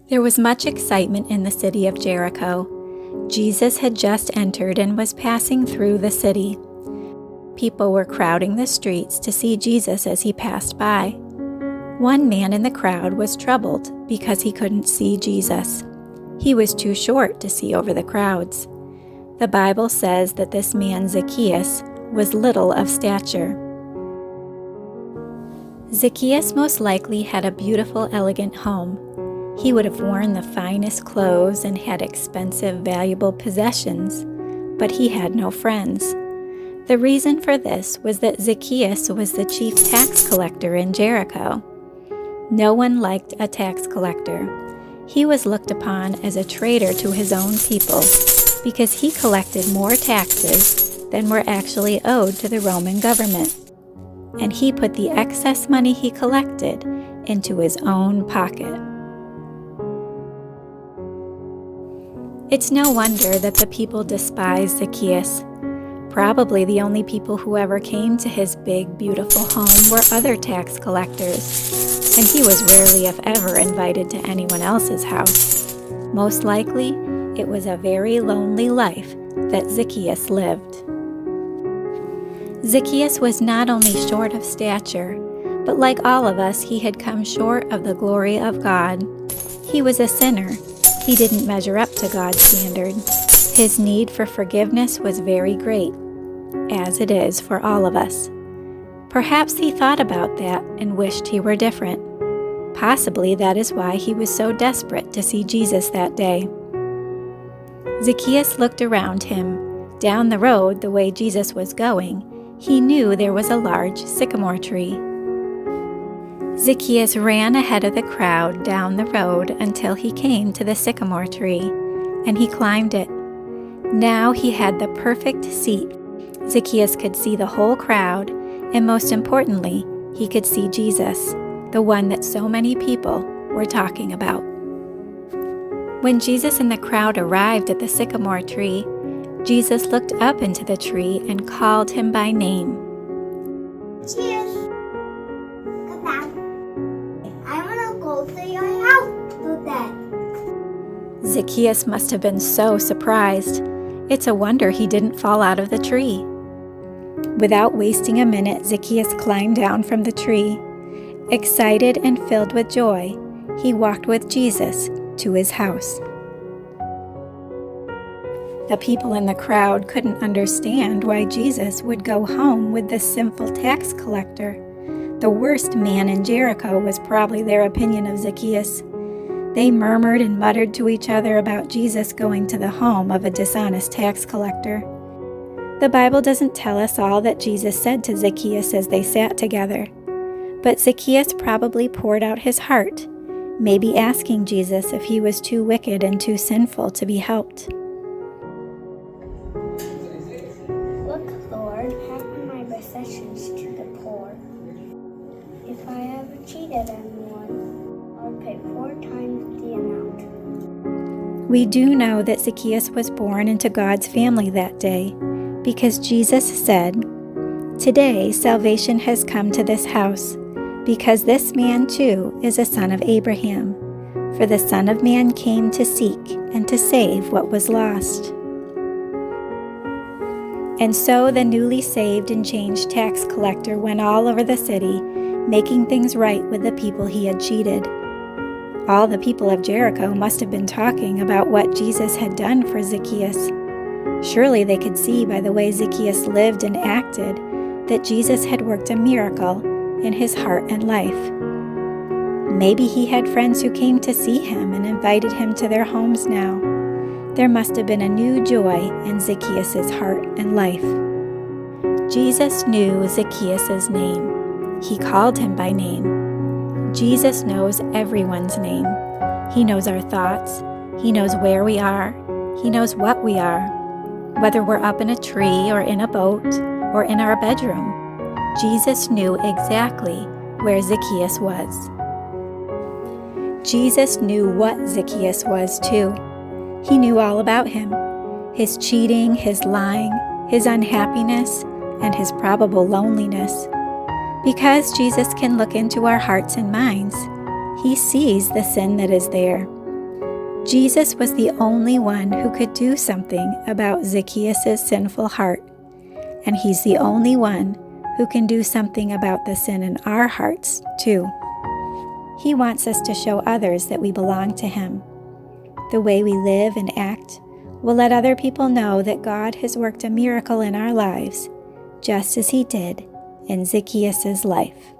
There was much excitement in the city of Jericho. Jesus had just entered and was passing through the city. People were crowding the streets to see Jesus as he passed by. One man in the crowd was troubled because he couldn't see Jesus. He was too short to see over the crowds. The Bible says that this man Zacchaeus was little of stature. Zacchaeus most likely had a beautiful, elegant home. He would have worn the finest clothes and had expensive, valuable possessions, but he had no friends. The reason for this was that Zacchaeus was the chief tax collector in Jericho. No one liked a tax collector. He was looked upon as a traitor to his own people because he collected more taxes than were actually owed to the Roman government. And he put the excess money he collected into his own pocket. It's no wonder that the people despised Zacchaeus. Probably the only people who ever came to his big, beautiful home were other tax collectors, and he was rarely, if ever, invited to anyone else's house. Most likely, it was a very lonely life that Zacchaeus lived. Zacchaeus was not only short of stature, but like all of us, he had come short of the glory of God. He was a sinner. He didn't measure up to God's standard. His need for forgiveness was very great, as it is for all of us. Perhaps he thought about that and wished he were different. Possibly that is why he was so desperate to see Jesus that day. Zacchaeus looked around him. Down the road, the way Jesus was going, he knew there was a large sycamore tree. Zacchaeus ran ahead of the crowd down the road until he came to the sycamore tree, and he climbed it. Now he had the perfect seat. Zacchaeus could see the whole crowd, and most importantly, he could see Jesus, the one that so many people were talking about. When Jesus and the crowd arrived at the sycamore tree, Jesus looked up into the tree and called him by name. Cheers! Come back. I want to go to your house today. Zacchaeus must have been so surprised. It's a wonder he didn't fall out of the tree. Without wasting a minute, Zacchaeus climbed down from the tree. Excited and filled with joy, he walked with Jesus to his house. The people in the crowd couldn't understand why Jesus would go home with this sinful tax collector. The worst man in Jericho was probably their opinion of Zacchaeus. They murmured and muttered to each other about Jesus going to the home of a dishonest tax collector. The Bible doesn't tell us all that Jesus said to Zacchaeus as they sat together, but Zacchaeus probably poured out his heart, maybe asking Jesus if he was too wicked and too sinful to be helped. Look, Lord, half of my possessions to the poor. If I ever cheated anyone, I'll pay 4 times the amount. We do know that Zacchaeus was born into God's family that day because Jesus said, "Today salvation has come to this house, because this man too is a son of Abraham. For the Son of Man came to seek and to save what was lost." And so the newly saved and changed tax collector went all over the city, making things right with the people he had cheated. All the people of Jericho must have been talking about what Jesus had done for Zacchaeus. Surely they could see by the way Zacchaeus lived and acted that Jesus had worked a miracle in his heart and life. Maybe he had friends who came to see him and invited him to their homes now. There must have been a new joy in Zacchaeus' heart and life. Jesus knew Zacchaeus' name. He called him by name. Jesus knows everyone's name. He knows our thoughts. He knows where we are. He knows what we are. Whether we're up in a tree or in a boat or in our bedroom, Jesus knew exactly where Zacchaeus was. Jesus knew what Zacchaeus was too. He knew all about him, his cheating, his lying, his unhappiness, and his probable loneliness. Because Jesus can look into our hearts and minds, he sees the sin that is there. Jesus was the only one who could do something about Zacchaeus' sinful heart, and he's the only one who can do something about the sin in our hearts, too. He wants us to show others that we belong to him. The way we live and act will let other people know that God has worked a miracle in our lives, just as he did in Zacchaeus' life.